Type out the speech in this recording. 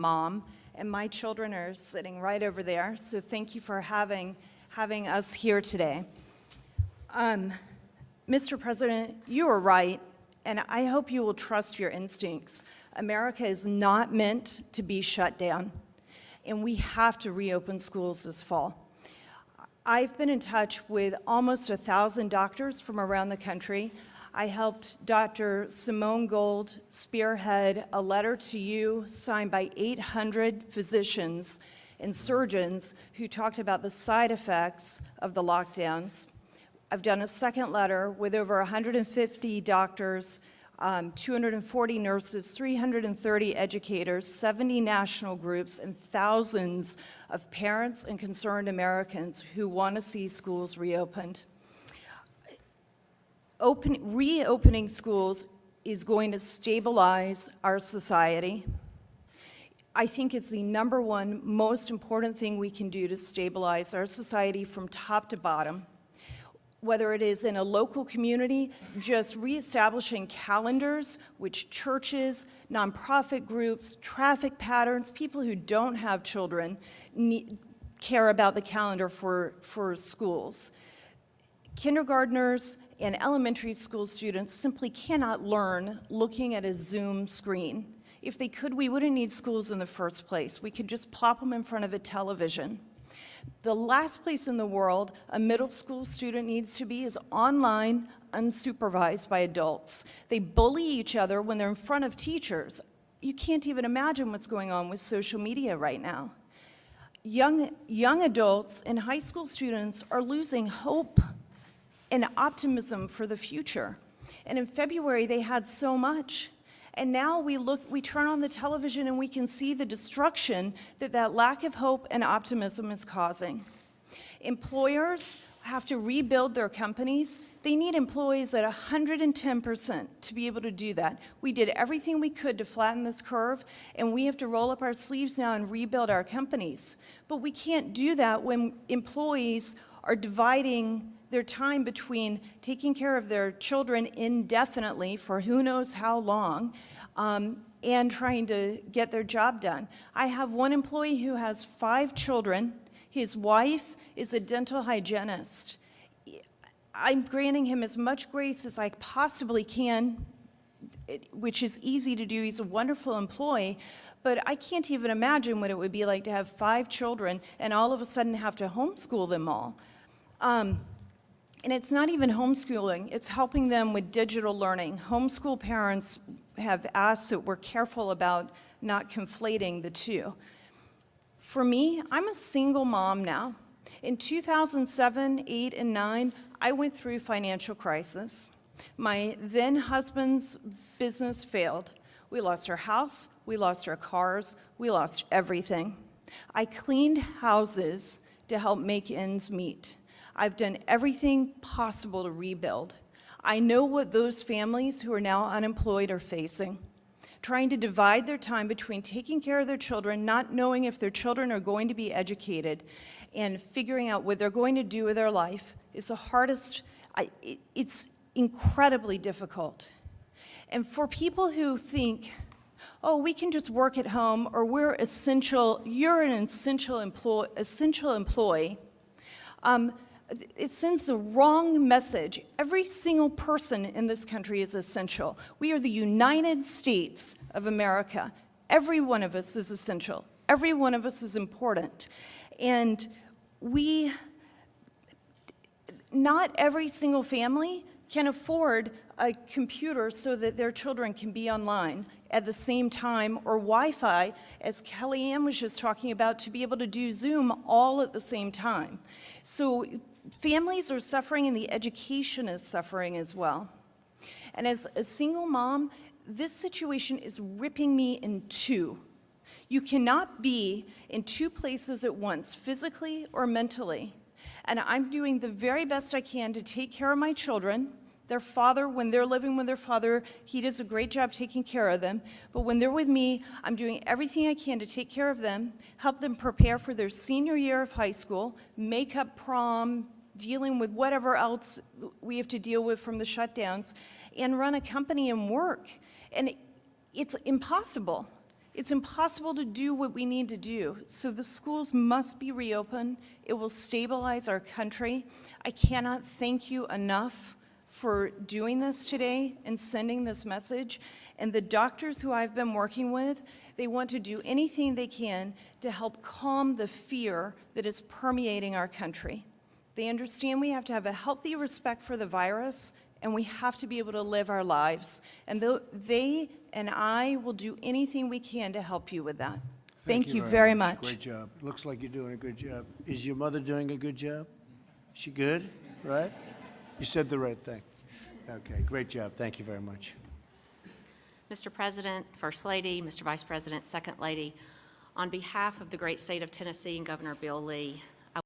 mom, and my children are sitting right over there, so thank you for having us here today. Mr. President, you are right, and I hope you will trust your instincts. America is not meant to be shut down, and we have to reopen schools this fall. I've been in touch with almost 1,000 doctors from around the country. I helped Dr. Simone Gold spearhead a letter to you signed by 800 physicians and surgeons who talked about the side effects of the lockdowns. I've done a second letter with over 150 doctors, 240 nurses, 330 educators, 70 national groups, and thousands of parents and concerned Americans who want to see schools reopened. Reopening schools is going to stabilize our society. I think it's the number one most important thing we can do to stabilize our society from top to bottom. Whether it is in a local community, just reestablishing calendars, which churches, nonprofit groups, traffic patterns, people who don't have children care about the calendar for schools. Kindergartners and elementary school students simply cannot learn looking at a Zoom screen. If they could, we wouldn't need schools in the first place. We could just plop them in front of a television. The last place in the world a middle school student needs to be is online, unsupervised by adults. They bully each other when they're in front of teachers. You can't even imagine what's going on with social media right now. Young adults and high school students are losing hope and optimism for the future. And in February, they had so much. And now we turn on the television and we can see the destruction that lack of hope and optimism is causing. Employers have to rebuild their companies. They need employees at 110% to be able to do that. We did everything we could to flatten this curve, and we have to roll up our sleeves now and rebuild our companies. But we can't do that when employees are dividing their time between taking care of their children indefinitely for who knows how long and trying to get their job done. I have one employee who has 5 children. His wife is a dental hygienist. I'm granting him as much grace as I possibly can, which is easy to do. He's a wonderful employee, but I can't even imagine what it would be like to have 5 children and all of a sudden have to homeschool them all. And it's not even homeschooling, it's helping them with digital learning. Homeschool parents have asked that we're careful about not conflating the two. For me, I'm a single mom now. In 2007, 8, and 9, I went through financial crisis. My then husband's business failed. We lost our house, we lost our cars, we lost everything. I cleaned houses to help make ends meet. I've done everything possible to rebuild. I know what those families who are now unemployed are facing. Trying to divide their time between taking care of their children, not knowing if their children are going to be educated, and figuring out what they're going to do with their life is the hardest. It's incredibly difficult. And for people who think, oh, we can just work at home, or you're an essential employee, it sends the wrong message. Every single person in this country is essential. We are the United States of America. Every one of us is essential. Every one of us is important. And not every single family can afford a computer so that their children can be online at the same time, or Wi-Fi, as Kellyanne was just talking about, to be able to do Zoom all at the same time. So families are suffering, and the education is suffering as well. And as a single mom, this situation is ripping me in two. You cannot be in 2 places at once, physically or mentally. And I'm doing the very best I can to take care of my children. Their father, when they're living with their father, he does a great job taking care of them. But when they're with me, I'm doing everything I can to take care of them, help them prepare for their senior year of high school, make up prom, dealing with whatever else we have to deal with from the shutdowns, and run a company and work. And it's impossible. It's impossible to do what we need to do. So the schools must be reopened. It will stabilize our country. I cannot thank you enough for doing this today and sending this message. And the doctors who I've been working with, they want to do anything they can to help calm the fear that is permeating our country. They understand we have to have a healthy respect for the virus, and we have to be able to live our lives. And they and I will do anything we can to help you with that. Thank you very much. Great job. Looks like you're doing a good job. Is your mother doing a good job? She good, right? You said the right thing. Okay, great job. Thank you very much. Mr. President, First Lady, Mr. Vice President, Second Lady, on behalf of the great state of Tennessee and Governor Bill Lee,